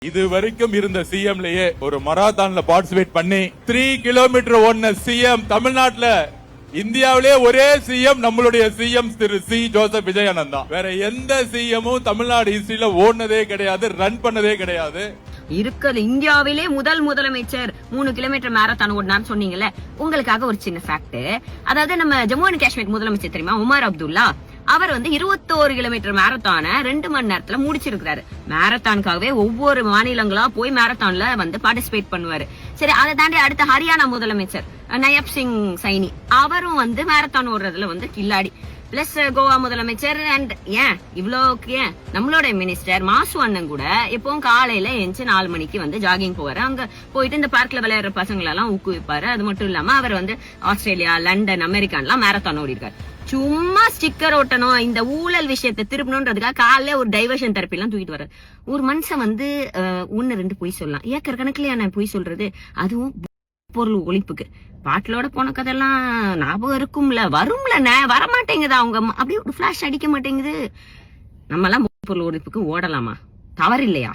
இது வரைக்கும் இருந்த சிஎம்லயே ஒரு மராத்தான்ல பார்ட்டிசிபேட் பண்ணி 3 கிலோமீட்டர் ஓடின சிஎம் தமிழ்நாட்டுல இந்தியாவிலே ஒரே சிஎம் நம்மளுடைய சிஎம் திரு சி ஜோசப் விஜயானந்த் தான். வேற எந்த சிஎம்மும் தமிழ்நாடு ஹிஸ்டரியில ஓடினதே கிடையாது, ரன் பண்ணதே கிடையாது. இருக்கிறது இந்தியாவிலே முதலமைச்சர் 3 கிலோமீட்டர் மேரத்தான் ஓடினான்னு சொன்னீங்கல்ல, உங்களுக்காக ஒரு சின்ன ஃபேக்ட். அதாவது நம்ம ஜம்மு அண்ட் காஷ்மீர் முதலமைச்சர் தெரியுமா, உமர் அப்துல்லா, அவர் 21 கிலோமீட்டர் மேரத்தான 2 மணி நேரத்துல முடிச்சிருக்காரு. மேரத்தானுக்காகவே ஒவ்வொரு மாநிலங்களா போய் மேரத்தான்ல பார்ட்டிசிபேட் பண்ணுவாரு. சரி, அதை தாண்டி அடுத்த ஹரியானா முதலமைச்சர் நயப் சிங் சைனி, அவரும் மேரத்தான் ஓடுறதுல கில்லாடி. பிளஸ் கோவா முதலமைச்சர் அண்ட் ஏன் நம்மளோட மினிஸ்டர் மாசு அண்ணன் கூட எப்பவும் காலையில எஞ்சி 4 மணிக்கு ஜாகிங் போவாரு. அங்க போயிட்டு இந்த பார்க்ல விளையாடுற பசங்களெல்லாம் ஊக்குவிப்பாரு. அது மட்டும் இல்லாம அவர் ஆஸ்திரேலியா, லண்டன், அமெரிக்கான்லாம் மேரத்தான் ஓடி இருக்காரு. சும்மா ஸ்டிக்கர் ஓட்டணும், இந்த ஊழல் விஷயத்தை திருப்பணும்ன்றதுக்காக காலையில ஒரு டைவர்ஷன் தெரப்பி எல்லாம் தூக்கிட்டு வர்றாரு. ஒரு மனுஷன் 1-2 பொய் சொல்லலாம், ஏக்கர் கணக்குல பொய் சொல்றது, அதுவும் பொருள் ஒழிப்புக்கு. பாட்டிலோட போன கதெல்லாம் ஞாபகம் இருக்கும்ல, வரும்ல, வரமாட்டேங்குது. அவங்க அப்படியே ஒரு பிளாஷ் அடிக்க மாட்டேங்குது. நம்ம எல்லாம் பொருள் ஒழிப்புக்கு ஓடலாமா? தவறு இல்லையா?